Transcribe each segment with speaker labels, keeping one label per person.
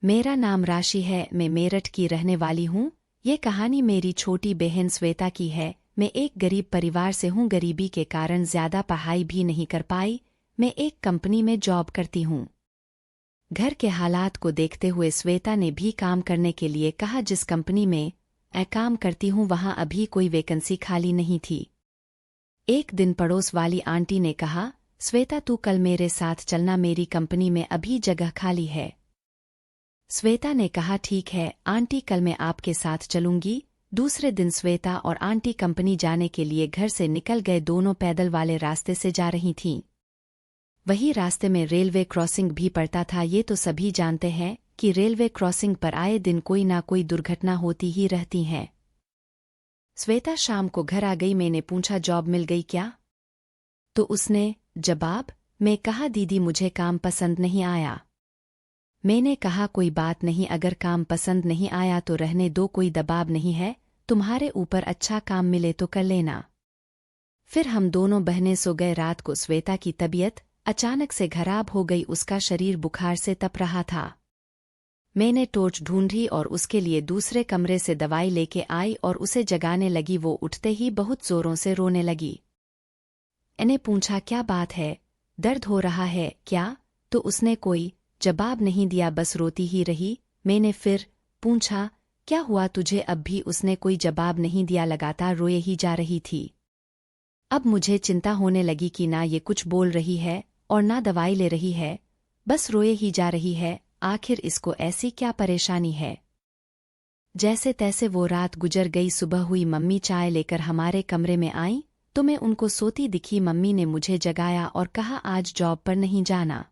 Speaker 1: मेरा नाम राशि है, मैं मेरठ की रहने वाली हूँ। ये कहानी मेरी छोटी बहन श्वेता की है। मैं एक गरीब परिवार से हूँ। गरीबी के कारण ज्यादा पढ़ाई भी नहीं कर पाई। मैं एक कंपनी में जॉब करती हूँ। घर के हालात को देखते हुए श्वेता ने भी काम करने के लिए कहा। जिस कंपनी में मैं काम करती हूँ वहाँ अभी कोई वैकेंसी खाली नहीं थी। एक दिन पड़ोस वाली आंटी ने कहा, श्वेता तू कल मेरे साथ चलना, मेरी कंपनी में अभी जगह खाली है। श्वेता ने कहा ठीक है आंटी, कल मैं आपके साथ चलूंगी। दूसरे दिन श्वेता और आंटी कंपनी जाने के लिए घर से निकल गए। दोनों पैदल वाले रास्ते से जा रही थीं। वही रास्ते में रेलवे क्रॉसिंग भी पड़ता था। ये तो सभी जानते हैं कि रेलवे क्रॉसिंग पर आए दिन कोई ना कोई दुर्घटना होती ही रहती है। श्वेता शाम को घर आ गई। मैंने पूछा जॉब मिल गई क्या? तो उसने जवाब में कहा दीदी मुझे काम पसंद नहीं आया। मैंने कहा कोई बात नहीं, अगर काम पसंद नहीं आया तो रहने दो, कोई दबाव नहीं है। तुम्हारे ऊपर अच्छा काम मिले तो कर लेना। फिर हम दोनों बहनें सो गए। रात को श्वेता की तबीयत अचानक से खराब हो गई। उसका शरीर बुखार से तप रहा था। मैंने टॉर्च ढूंढी और उसके लिए दूसरे कमरे से दवाई लेके आई और उसे जगाने लगी। वो उठते ही बहुत जोरों से रोने लगी। मैंने पूछा क्या बात है, दर्द हो रहा है क्या? तो उसने कोई जवाब नहीं दिया, बस रोती ही रही। मैंने फिर पूछा क्या हुआ तुझे? अब भी उसने कोई जवाब नहीं दिया, लगातार रोए ही जा रही थी। अब मुझे चिंता होने लगी कि ना ये कुछ बोल रही है और ना दवाई ले रही है, बस रोए ही जा रही है। आखिर इसको ऐसी क्या परेशानी है? जैसे तैसे वो रात गुजर गई। सुबह हुई, मम्मी चाय लेकर हमारे कमरे में आई तो मैं उनको सोती दिखी। मम्मी ने मुझे जगाया और कहा आज जॉब पर नहीं जाना,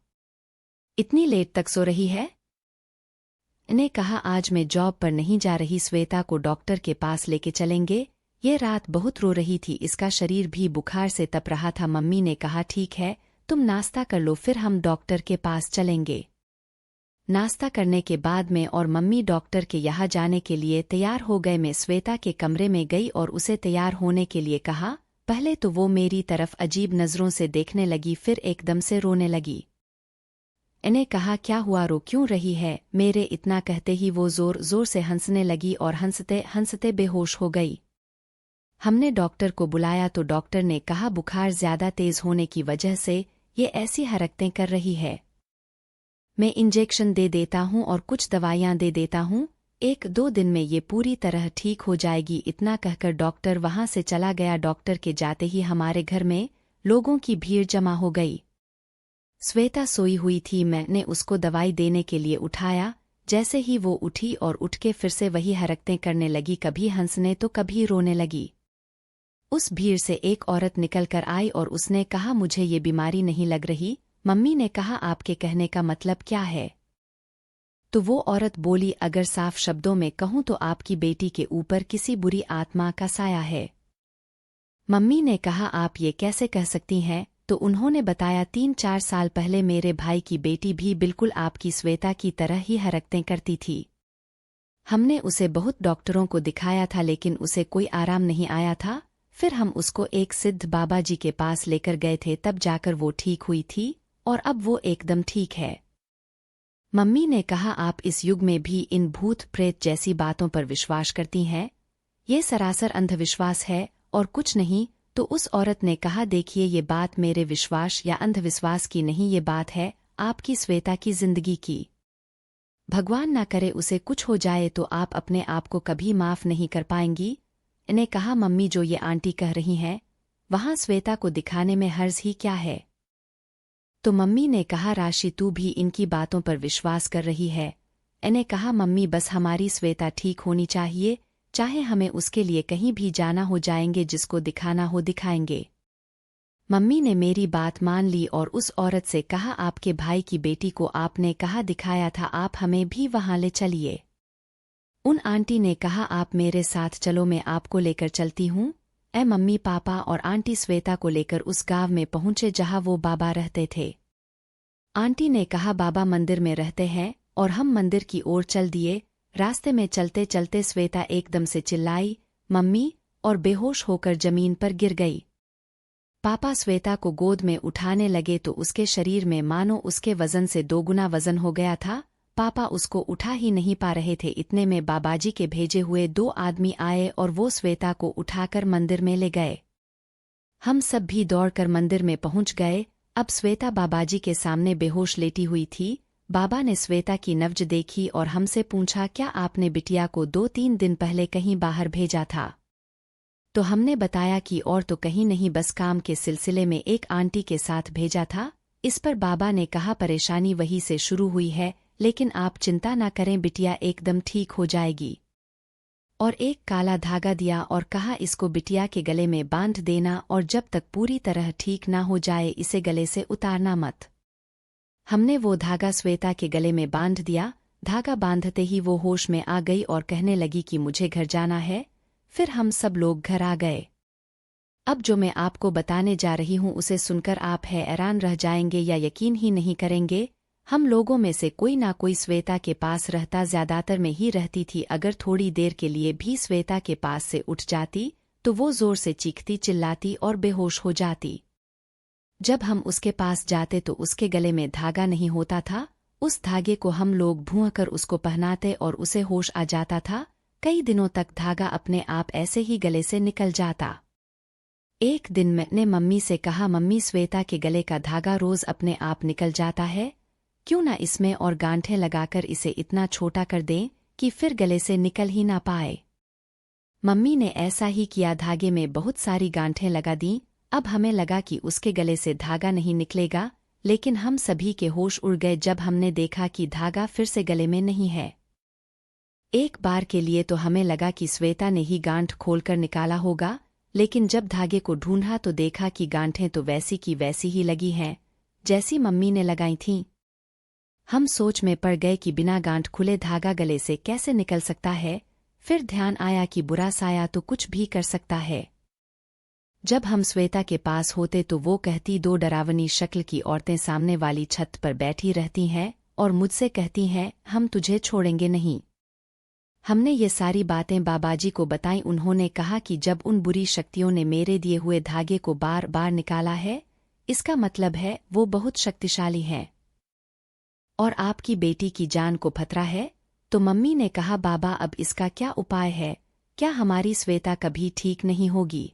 Speaker 1: इतनी लेट तक सो रही है। ने कहा आज मैं जॉब पर नहीं जा रही, श्वेता को डॉक्टर के पास लेके चलेंगे। ये रात बहुत रो रही थी, इसका शरीर भी बुखार से तप रहा था। मम्मी ने कहा ठीक है तुम नाश्ता कर लो, फिर हम डॉक्टर के पास चलेंगे। नाश्ता करने के बाद मैं और मम्मी डॉक्टर के यहाँ जाने के लिए तैयार हो गए। मैं श्वेता के कमरे में गई और उसे तैयार होने के लिए कहा। पहले तो वो मेरी तरफ अजीब नजरों से देखने लगी, फिर एकदम से रोने लगी। इन्हें कहा क्या हुआ, रो क्यों रही है? मेरे इतना कहते ही वो जोर जोर से हंसने लगी और हंसते हंसते बेहोश हो गई। हमने डॉक्टर को बुलाया तो डॉक्टर ने कहा बुखार ज्यादा तेज होने की वजह से ये ऐसी हरकतें कर रही है। मैं इंजेक्शन दे देता हूँ और कुछ दवाइयाँ दे देता हूँ, 1-2 दिन में ये पूरी तरह ठीक हो जाएगी। इतना कहकर डॉक्टर वहाँ से चला गया। डॉक्टर के जाते ही हमारे घर में लोगों की भीड़ जमा हो गई। श्वेता सोई हुई थी। मैंने उसको दवाई देने के लिए उठाया। जैसे ही वो उठी और उठ के फिर से वही हरकतें करने लगी, कभी हंसने तो कभी रोने लगी। उस भीड़ से एक औरत निकल कर आई और उसने कहा मुझे ये बीमारी नहीं लग रही। मम्मी ने कहा आपके कहने का मतलब क्या है? तो वो औरत बोली अगर साफ शब्दों में कहूँ तो आपकी बेटी के ऊपर किसी बुरी आत्मा का साया है। मम्मी ने कहा आप ये कैसे कह सकती हैं? तो उन्होंने बताया 3-4 साल पहले मेरे भाई की बेटी भी बिल्कुल आपकी श्वेता की तरह ही हरकतें करती थी। हमने उसे बहुत डॉक्टरों को दिखाया था लेकिन उसे कोई आराम नहीं आया था। फिर हम उसको एक सिद्ध बाबा जी के पास लेकर गए थे, तब जाकर वो ठीक हुई थी और अब वो एकदम ठीक है। मम्मी ने कहा आप इस युग में भी इन भूत प्रेत जैसी बातों पर विश्वास करती हैं? ये सरासर अंधविश्वास है और कुछ नहीं। तो उस औरत ने कहा देखिए ये बात मेरे विश्वास या अंधविश्वास की नहीं, ये बात है आपकी श्वेता की जिंदगी की। भगवान ना करे उसे कुछ हो जाए तो आप अपने आप को कभी माफ नहीं कर पाएंगी। इन्हें कहा मम्मी जो ये आंटी कह रही हैं वहां श्वेता को दिखाने में हर्ज ही क्या है? तो मम्मी ने कहा राशि तू भी इनकी बातों पर विश्वास कर रही है। इन्हें कहा मम्मी बस हमारी श्वेता ठीक होनी चाहिए, चाहे हमें उसके लिए कहीं भी जाना हो जाएंगे, जिसको दिखाना हो दिखाएंगे। मम्मी ने मेरी बात मान ली और उस औरत से कहा आपके भाई की बेटी को आपने कहा दिखाया था, आप हमें भी वहां ले चलिए। उन आंटी ने कहा आप मेरे साथ चलो, मैं आपको लेकर चलती हूँ। मम्मी पापा और आंटी श्वेता को लेकर उस गांव में पहुंचे जहां वो बाबा रहते थे। आंटी ने कहा बाबा मंदिर में रहते हैं और हम मंदिर की ओर चल दिए। रास्ते में चलते चलते श्वेता एकदम से चिल्लाई मम्मी और बेहोश होकर जमीन पर गिर गई। पापा श्वेता को गोद में उठाने लगे तो उसके शरीर में मानो उसके वजन से 2 गुना वजन हो गया था। पापा उसको उठा ही नहीं पा रहे थे। इतने में बाबाजी के भेजे हुए 2 आदमी आए और वो श्वेता को उठाकर मंदिर में ले गए। हम सब भी दौड़कर मंदिर में पहुंच गए। अब श्वेता बाबाजी के सामने बेहोश लेटी हुई थी। बाबा ने श्वेता की नब्ज देखी और हमसे पूछा, क्या आपने बिटिया को 2-3 दिन पहले कहीं बाहर भेजा था? तो हमने बताया कि और तो कहीं नहीं, बस काम के सिलसिले में एक आंटी के साथ भेजा था। इस पर बाबा ने कहा, परेशानी वहीं से शुरू हुई है, लेकिन आप चिंता ना करें, बिटिया एकदम ठीक हो जाएगी। और एक काला धागा दिया और कहा, इसको बिटिया के गले में बांध देना और जब तक पूरी तरह ठीक ना हो जाए इसे गले से उतारना मत। हमने वो धागा श्वेता के गले में बांध दिया। धागा बांधते ही वो होश में आ गई और कहने लगी कि मुझे घर जाना है। फिर हम सब लोग घर आ गए। अब जो मैं आपको बताने जा रही हूं उसे सुनकर आप हैरान रह जाएंगे या यकीन ही नहीं करेंगे। हम लोगों में से कोई ना कोई श्वेता के पास रहता, ज्यादातर में ही रहती थी। अगर थोड़ी देर के लिए भी श्वेता के पास से उठ जाती तो वो जोर से चीखती चिल्लाती और बेहोश हो जाती। जब हम उसके पास जाते तो उसके गले में धागा नहीं होता था। उस धागे को हम लोग भूं कर उसको पहनाते और उसे होश आ जाता था। कई दिनों तक धागा अपने आप ऐसे ही गले से निकल जाता। एक दिन मैंने मम्मी से कहा, मम्मी श्वेता के गले का धागा रोज अपने आप निकल जाता है, क्यों ना इसमें और गांठें लगाकर इसे इतना छोटा कर दें कि फिर गले से निकल ही ना पाए। मम्मी ने ऐसा ही किया, धागे में बहुत सारी गांठें लगा दी। अब हमें लगा कि उसके गले से धागा नहीं निकलेगा, लेकिन हम सभी के होश उड़ गए जब हमने देखा कि धागा फिर से गले में नहीं है। एक बार के लिए तो हमें लगा कि श्वेता ने ही गांठ खोलकर निकाला होगा, लेकिन जब धागे को ढूंढा तो देखा कि गांठें तो वैसी की वैसी ही लगी हैं जैसी मम्मी ने लगाई थीं। हम सोच में पड़ गए कि बिना गांठ खुले धागा गले से कैसे निकल सकता है। फिर ध्यान आया कि बुरा साया तो कुछ भी कर सकता है। जब हम श्वेता के पास होते तो वो कहती, 2 डरावनी शक्ल की औरतें सामने वाली छत पर बैठी रहती हैं और मुझसे कहती हैं, हम तुझे छोड़ेंगे नहीं। हमने ये सारी बातें बाबाजी को बताई। उन्होंने कहा कि जब उन बुरी शक्तियों ने मेरे दिए हुए धागे को बार बार निकाला है, इसका मतलब है वो बहुत शक्तिशाली हैं और आपकी बेटी की जान को खतरा है। तो मम्मी ने कहा, बाबा अब इसका क्या उपाय है? क्या हमारी श्वेता कभी ठीक नहीं होगी?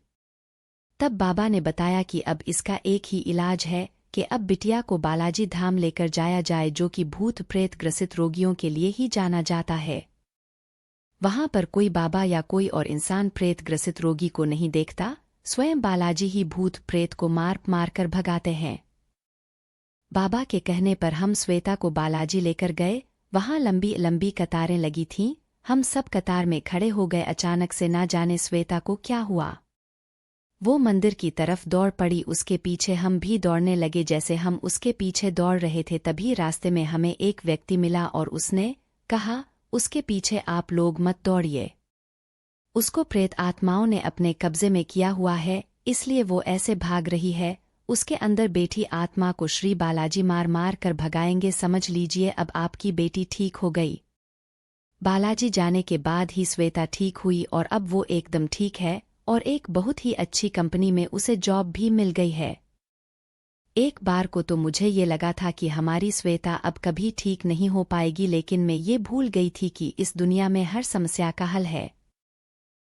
Speaker 1: तब बाबा ने बताया कि अब इसका एक ही इलाज है कि अब बिटिया को बालाजी धाम लेकर जाया जाए, जो कि भूत प्रेत ग्रसित रोगियों के लिए ही जाना जाता है। वहां पर कोई बाबा या कोई और इंसान प्रेत ग्रसित रोगी को नहीं देखता, स्वयं बालाजी ही भूत प्रेत को मार मार कर भगाते हैं। बाबा के कहने पर हम श्वेता को बालाजी लेकर गए। वहां लंबी लंबी कतारें लगी थीं। हम सब कतार में खड़े हो गए। अचानक से ना जाने श्वेता को क्या हुआ, वो मंदिर की तरफ दौड़ पड़ी। उसके पीछे हम भी दौड़ने लगे। जैसे हम उसके पीछे दौड़ रहे थे तभी रास्ते में हमें एक व्यक्ति मिला और उसने कहा, उसके पीछे आप लोग मत दौड़िए, उसको प्रेत आत्माओं ने अपने कब्जे में किया हुआ है, इसलिए वो ऐसे भाग रही है। उसके अंदर बैठी आत्मा को श्री बालाजी मार मार कर भगाएंगे। समझ लीजिए अब आपकी बेटी ठीक हो गई। बालाजी जाने के बाद ही श्वेता ठीक हुई और अब वो एकदम ठीक है और एक बहुत ही अच्छी कंपनी में उसे जॉब भी मिल गई है। एक बार को तो मुझे ये लगा था कि हमारी श्वेता अब कभी ठीक नहीं हो पाएगी, लेकिन मैं ये भूल गई थी कि इस दुनिया में हर समस्या का हल है।